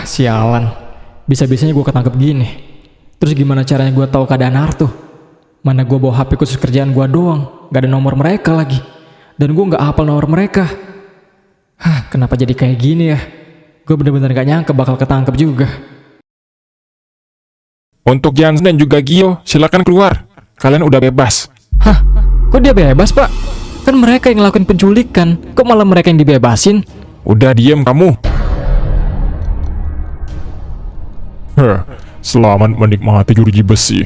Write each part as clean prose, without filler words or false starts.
Sialan. Bisa-bisanya gue ketangkep gini. Terus gimana caranya gue tahu keadaan Arto? Mana gue bawa HP khusus kerjaan gue doang, gak ada nomor mereka lagi. Dan gue gak hafal nomor mereka. Kenapa jadi kayak gini ya? Gue bener-bener gak nyangka bakal ketangkep juga. Untuk Jansen dan juga Gio, silakan keluar. Kalian udah bebas. Kok dia bebas, Pak? Kan mereka yang ngelakuin penculikan. Kok malah mereka yang dibebasin? Udah diem kamu. Selamat menikmati jeruji besi.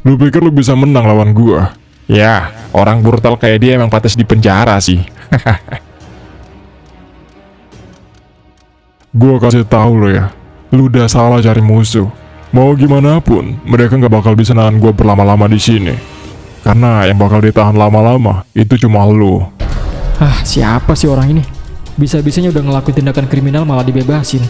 Lu pikir lu bisa menang lawan gua? Ya, orang brutal kayak dia emang pantas di penjara sih. Gua kasih tahu lo ya, lu udah salah cari musuh. Mau gimana pun, mereka nggak bakal bisa nahan gua berlama-lama di sini. Karena yang bakal ditahan lama-lama itu cuma lu. Siapa sih orang ini? Bisa-bisanya udah ngelakuin tindakan kriminal malah dibebasin.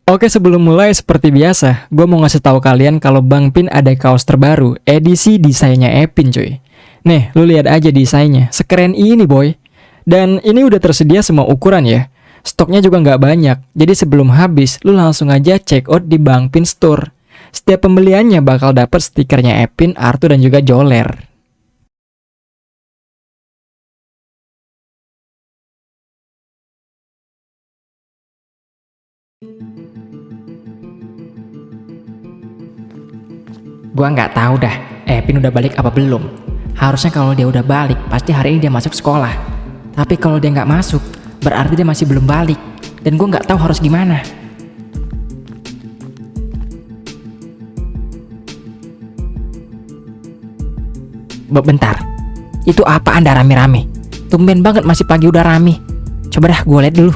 Oke, sebelum mulai seperti biasa, gue mau ngasih tahu kalian kalau Bang Pin ada kaos terbaru, edisi desainnya Epin cuy. Nih, lu lihat aja desainnya, sekeren ini boy. Dan ini udah tersedia semua ukuran ya. Stoknya juga nggak banyak, jadi sebelum habis, lu langsung aja check out di Bang Pin Store. Setiap pembeliannya bakal dapet stikernya Epin, Artu, dan juga Joler. Gua nggak tahu dah, Epin udah balik apa belum. Harusnya kalau dia udah balik, pasti hari ini dia masuk sekolah. Tapi kalau dia nggak masuk, berarti dia masih belum balik. Dan gua nggak tahu harus gimana. Bentar, itu apa Anda rame-rame? Tumben banget masih pagi udah rame. Coba dah gue lihat dulu.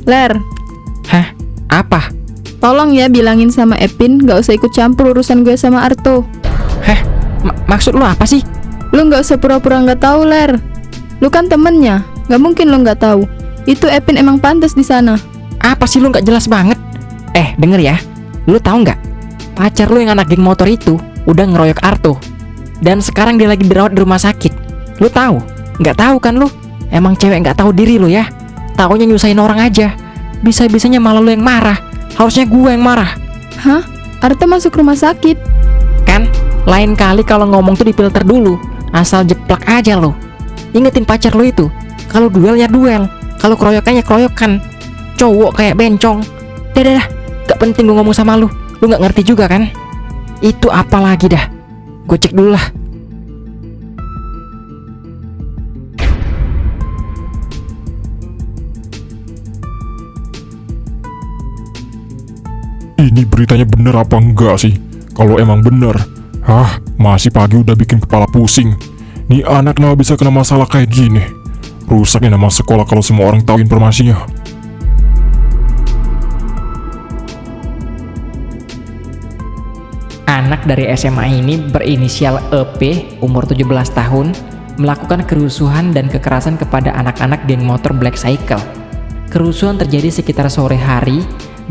Ler, Apa? tolong ya bilangin sama Epin gak usah ikut campur urusan gue sama Arto. Maksud lu apa sih? Lu gak usah pura-pura gak tahu, Ler. Lu kan temennya, gak mungkin lu gak tahu. Itu Epin emang pantas di sana. Apa sih lu nggak jelas banget? Denger ya, lu tahu nggak? Pacar lu yang anak geng motor itu udah ngeroyok Arto. Dan sekarang dia lagi dirawat di rumah sakit. Lu tahu? Nggak tahu kan lu? Emang cewek nggak tahu diri lu ya? Taunya nyusahin orang aja. Bisa-bisanya malah lu yang marah. Harusnya gue yang marah. Arto masuk rumah sakit. Kan? Lain kali kalau ngomong tuh difilter dulu. Asal jeplak aja lu. Ingetin pacar lu itu. Kalau duel ya duel. Kalau keroyokan ya keroyokan. Cowok kayak bencong. Dah. Gak penting gue ngomong sama lu. Lu gak ngerti juga kan? Itu apa lagi dah? Gue cek dulu lah. Ini beritanya bener apa enggak sih? Kalau emang bener, masih pagi udah bikin kepala pusing. Nih anak kenapa bisa kena masalah kayak gini? Rusak nih nama sekolah kalau semua orang tahu informasinya. Anak dari SMA ini berinisial EP, umur 17 tahun, melakukan kerusuhan dan kekerasan kepada anak-anak geng motor Black Cycle. Kerusuhan terjadi sekitar sore hari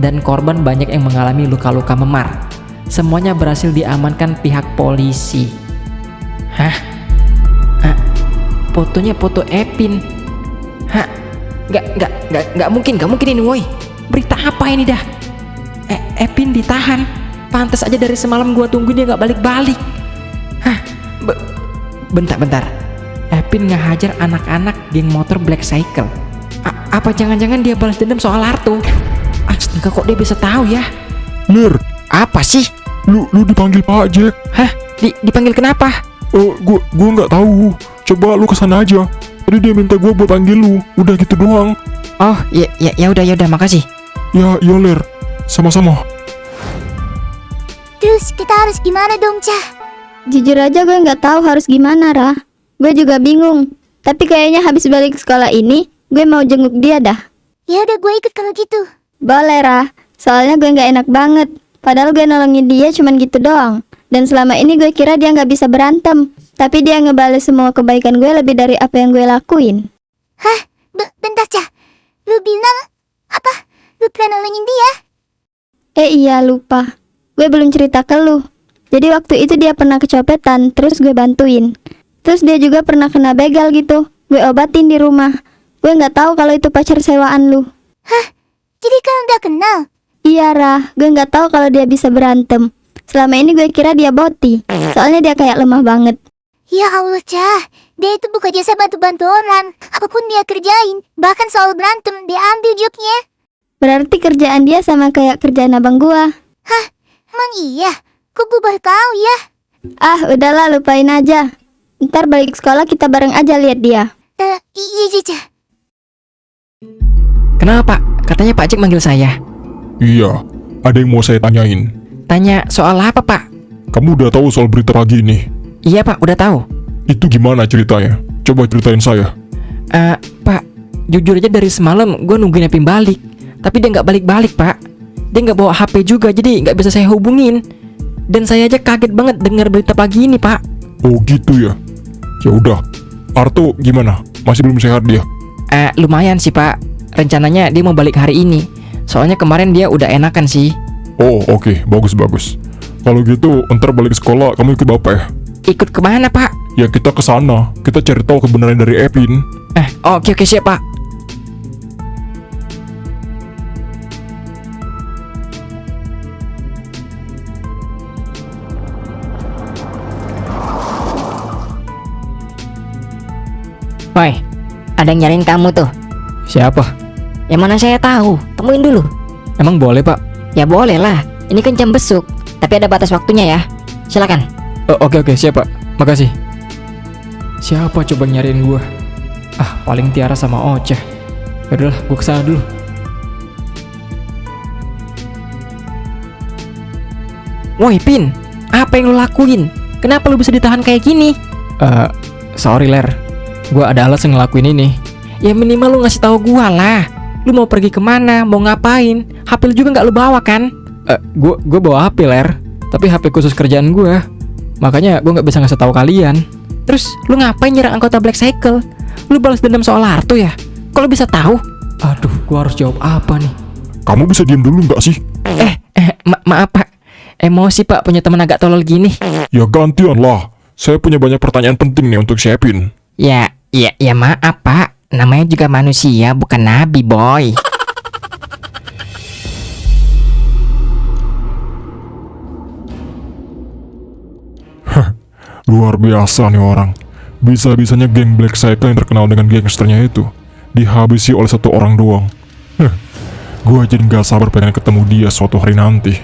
dan korban banyak yang mengalami luka-luka memar. Semuanya berhasil diamankan pihak polisi. Fotonya foto Epin. Gak mungkin ini woi. Berita apa ini dah? Epin ditahan. Pantes aja dari semalam gua tungguin dia gak balik-balik. Bentar. Epin ngehajar anak-anak geng motor Black Cycle. Apa jangan-jangan dia balas dendam soal Arto? Astaga, kok dia bisa tahu ya? Ler, Apa sih? lu dipanggil Pak Jack. Dipanggil kenapa? Gua nggak tahu. Coba lu kesana aja. Tadi dia minta gua buat panggil lu. Udah gitu doang. Oh, ya udah, makasih. Ya, Ler. Sama-sama. Terus kita harus gimana dong, Cah? Jujur aja gue gak tahu harus gimana, Rah. Gue juga bingung. Tapi kayaknya habis balik sekolah ini, gue mau jenguk dia dah. Ya udah gue ikut kalau gitu. Boleh, Rah. Soalnya gue gak enak banget. Padahal gue nolongin dia cuman gitu doang. Dan selama ini gue kira dia nggak bisa berantem. Tapi dia ngebales semua kebaikan gue lebih dari apa yang gue lakuin. Hah? Bentar, Cah. Lu bilang apa? Lu pernah nolongin dia? Iya lupa. Gue belum cerita ke lu. Jadi waktu itu dia pernah kecopetan, terus gue bantuin. Terus dia juga pernah kena begal gitu. Gue obatin di rumah. Gue nggak tahu kalau itu pacar sewaan lu. Hah? Jadi kan udah kenal? Iya Rah, gue nggak tahu kalau dia bisa berantem. Selama ini gue kira dia boti. Soalnya dia kayak lemah banget. Ya Allah, Cah. Dia itu buka jasa bantu-bantu orang. Apapun dia kerjain, bahkan soal berantem, dia ambil joknya. Berarti kerjaan dia sama kayak kerjaan abang gua. Hah? Emang iya? Kok gue baru tahu ya? Ah, udahlah lupain aja. Ntar balik sekolah kita bareng aja lihat dia. Iya, Cah. Kenapa? Katanya Pak Jack manggil saya. Iya, ada yang mau saya tanyain. Tanya soal apa, Pak? Kamu udah tahu soal berita pagi ini? Iya, Pak, udah tahu. Itu gimana ceritanya? Coba ceritain saya. Pak, jujur aja dari semalam gue nungguin Epin balik. Tapi dia nggak balik-balik, Pak. Dia nggak bawa HP juga, jadi nggak bisa saya hubungin. Dan saya aja kaget banget dengar berita pagi ini, Pak. Oh gitu ya? Ya udah. Arto gimana? Masih belum sehat dia? Lumayan sih, Pak. Rencananya dia mau balik hari ini. Soalnya kemarin dia udah enakan sih. Oh oke, bagus. Kalau gitu, ntar balik sekolah kamu ikut bapak ya? Ikut kemana, Pak? Ya kita ke sana. Kita cari tahu kebenaran dari Epin. Oke, siap, Pak. Woi, ada yang nyariin kamu tuh. Siapa? Yang mana saya tahu, temuin dulu. Emang boleh, Pak? Ya boleh lah, ini kan jam besuk. Tapi ada batas waktunya ya. Silakan. Oke, siap, Pak. Makasih. Siapa coba nyariin gua? Paling Tiara sama Oceh. Yaudahlah, gua kesana dulu. Woi, Pin, apa yang lo lakuin? Kenapa lo bisa ditahan kayak gini? Sorry, Ler. Gua ada alasan ngelakuin ini. Ya minimal lu ngasih tahu gua lah. Lu mau pergi kemana? Mau ngapain? HP lu juga nggak lu bawa kan? Gua bawa HP, Ler. Tapi HP khusus kerjaan gua. Makanya gua nggak bisa ngasih tahu kalian. Terus lu ngapain nyerang anggota Black Cycle? Lu balas dendam soal Arto ya? Kok lu bisa tahu? Aduh, gua harus jawab apa nih? Kamu bisa diam dulu nggak sih? Maaf, Pak. Emosi, Pak, punya teman agak tolol gini. Ya gantian lah. Saya punya banyak pertanyaan penting nih untuk si Epin. Ya maaf Pak. Namanya juga manusia, bukan nabi, boy. Luar biasa nih orang. Bisa-bisanya geng Black Cycle yang terkenal dengan gangsternya itu dihabisi oleh satu orang doang. Gue jadi gak sabar pengen ketemu dia suatu hari nanti.